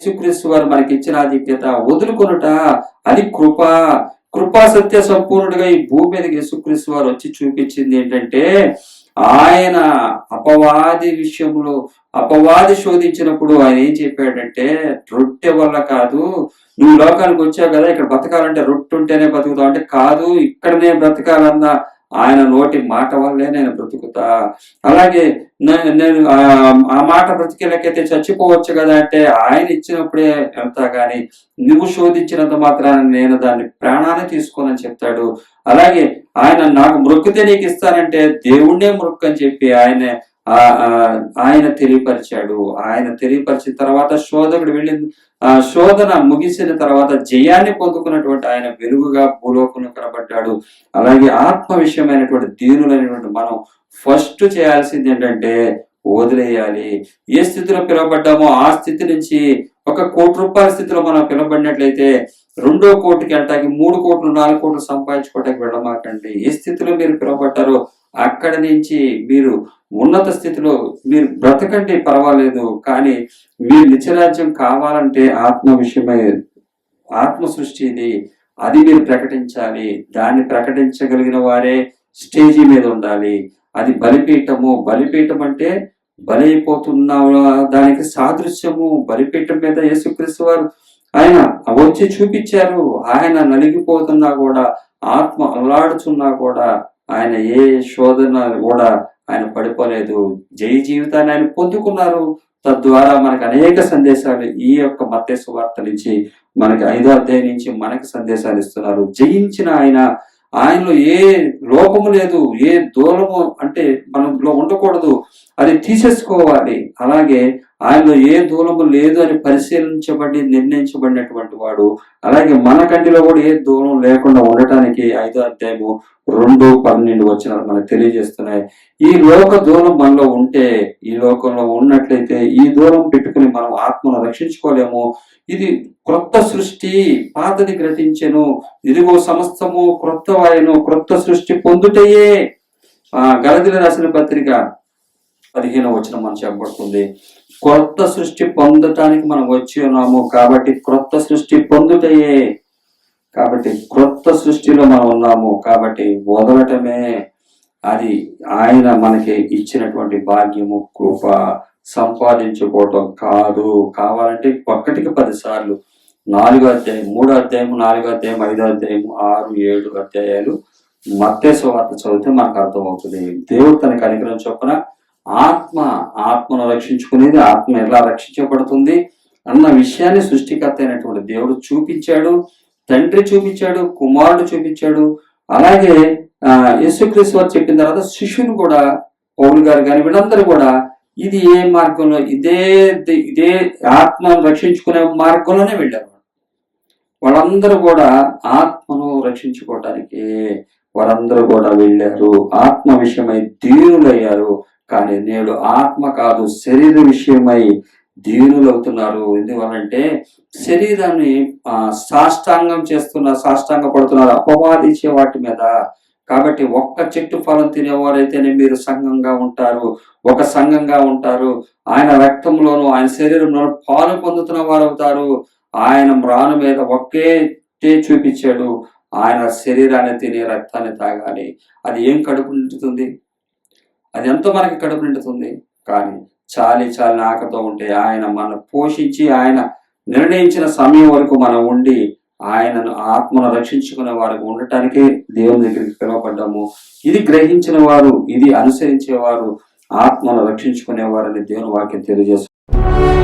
యేసుక్రీస్తు వారు మనకి ఇచ్చిన ఆధిక్యత వదులుకొనుట, అది కృపా సత్య సంపూర్ణుడిగా ఈ భూమి మీదకి యేసుక్రీస్తు వారు వచ్చి చూపించింది ఏంటంటే, ఆయన అపవాది శోధించినప్పుడు ఆయన ఏం చెప్పాడంటే, రొట్టె వల్ల కాదు, నువ్వు లోకానికి వచ్చావు కదా, ఇక్కడ బ్రతకాలంటే రొట్టె ఉంటేనే బతుకుతావు అంటే, కాదు ఇక్కడనే బ్రతకాలన్న ఆయన నోటి మాట వల్లే నేను బ్రతుకుతా. అలాగే నేను ఆ మాట బ్రతికేలకైతే చచ్చిపోవచ్చు కదా అంటే, ఆయన ఇచ్చినప్పుడే వెళ్తా గాని నువ్వు శోధించినంత మాత్రాన నేను దాన్ని ప్రాణాన్ని తీసుకోనని చెప్తాడు. అలాగే ఆయన నాకు మొక్కితే నీకు ఇస్తానంటే దేవుణ్ణే మొక్కు అని చెప్పి ఆయన తెలియపరిచాడు. ఆయన తెలియపరిచిన తర్వాత శోధకుడు శోధన ముగిసిన తర్వాత జయాన్ని పొందుకున్నటువంటి ఆయన వెలుగుగా భూలోకంలో కనబడ్డాడు. అలాగే ఆత్మ విషయమైనటువంటి దీనులైనటువంటి మనం ఫస్ట్ చేయాల్సింది ఏంటంటే వదిలేయాలి. ఏ స్థితిలో పిలువబడ్డామో ఆ స్థితి నుంచి 1 కోటి రూపాయల స్థితిలో మనం పిలువబడినట్లయితే 2వ కోటికి వెళ్ళటానికి 3 కోట్లు 4 కోట్లు సంపాదించుకోవటానికి వెళ్ళమాకండి. ఏ స్థితిలో మీరు పిలువబడ్డారో అక్కడి నుంచి మీరు ఉన్నత స్థితిలో మీరు బ్రతకండి, పర్వాలేదు. కానీ మీరు నిత్యరాజ్యం కావాలంటే ఆత్మ సృష్టి ఇది, అది మీరు ప్రకటించాలి. దాన్ని ప్రకటించగలిగిన వారే స్టేజీ మీద ఉండాలి. అది బలిపీఠం అంటే బలైపోతున్న దానికి సాదృశ్యము. బలిపీఠం మీద యేసుక్రీస్తు వారు ఆయన వచ్చి చూపించారు. ఆయన నలిగిపోతున్నా కూడా, ఆత్మ అల్లాడుచున్నా కూడా, ఆయన ఏ శోధన కూడా ఆయన పడిపోలేదు. జయ జీవితాన్ని ఆయన పొందుకున్నారు. తద్వారా మనకు అనేక సందేశాలు ఈ యొక్క మత్తయి సువార్త నుంచి మనకి 5వ అధ్యాయం నుంచి మనకి సందేశాలు ఇస్తున్నారు. జయించిన ఆయనలో ఏ లోపము లేదు, ఏ దూరము అంటే మనలో ఉండకూడదు, అది తీసేసుకోవాలి. అలాగే ఆయనలో ఏ దూలము లేదు అని నిర్ణయించబడినటువంటి వాడు. అలాగే మన కంటిలో కూడా ఏ దూలం లేకుండా ఉండటానికి 5వ అధ్యాయము 2:12 వచనాలు మనకు తెలియజేస్తున్నాయి. ఈ లోక దూలం మనలో ఉంటే, ఈ లోకంలో ఉన్నట్లయితే ఈ దూలం పెట్టుకుని మనం ఆత్మను రక్షించుకోలేము. ఇది క్రొత్త సృష్టి, పాతది గ్రహించెను, ఇదిగో సమస్తము క్రొత్తవాయను, క్రొత్త సృష్టి పొందుటయే. గలతీయులకు రాసిన పత్రిక 15వ వచనం మనం చెప్పబడుతుంది. క్రొత్త సృష్టి పొందటానికి మనం వచ్చి ఉన్నాము కాబట్టి క్రొత్త సృష్టి పొందుటయే. కాబట్టి క్రొత్త సృష్టిలో మనం ఉన్నాము కాబట్టి వదలటమే అది ఆయన మనకి ఇచ్చినటువంటి భాగ్యము, కృప. సంపాదించుకోవటం కాదు. కావాలంటే 1కి 10 సార్లు 4వ అధ్యాయం, 3వ అధ్యాయం, 4వ అధ్యాయం, 5వ అధ్యాయం, 6, 7 అధ్యాయాలు మత్తయి సువార్త చదివితే మనకు అర్థమవుతుంది. దేవుడు తనకి అనుగ్రహం చొప్పున ఆత్మను రక్షించుకునేది, ఆత్మ ఎలా రక్షించబడుతుంది అన్న విషయాన్ని సృష్టికర్త అయినటువంటి దేవుడు చూపించాడు. తండ్రి చూపించాడు, కుమారుడు చూపించాడు. అలాగే యేసుక్రీస్తు వారు చెప్పిన తర్వాత శిష్యులు కూడా, పౌలు గారు కానీ వీళ్ళందరూ కూడా ఇది ఏ మార్గంలో, ఇదే ఆత్మను రక్షించుకునే మార్గంలోనే వెళ్ళారు. వాళ్ళందరూ కూడా ఆత్మను రక్షించుకోవటానికి వారందరూ కూడా వెళ్ళారు. ఆత్మ విషయమై దీనులయ్యారు. కానీ నేడు ఆత్మ కాదు, శరీర విషయమై దీనులవుతున్నారు. ఎందువల్లంటే శరీరాన్ని సాష్టాంగ పడుతున్నారు అపవాదించే వాటి మీద. కాబట్టి ఒక్క చెట్టు ఫలం తినేవారైతేనే మీరు సంఘంగా ఉంటారు, ఒక సంఘంగా ఉంటారు. ఆయన రక్తంలోను ఆయన శరీరంలోను పాలు పొందుతున్న వారు అవుతారు. ఆయన మ్రాను మీద ఒకే చూపించాడు, ఆయన శరీరాన్ని తినే రక్తాన్ని తాగాలి. అది ఏం కడుపు నిండుతుంది? అది ఎంతో మనకి కడుపు నిండుతుంది. కానీ చాలి ఆకతో ఉంటే ఆయన మనం పోషించి, ఆయన నిర్ణయించిన సమయం వరకు మనం ఉండి ఆయనను ఆత్మను రక్షించుకునే వారికి ఉండటానికి దేవుని దగ్గరికి పిలువబడ్డాము. ఇది గ్రహించిన వారు, ఇది అనుసరించేవారు ఆత్మను రక్షించుకునేవారని దేవుని వాక్యం తెలియజేస్తారు.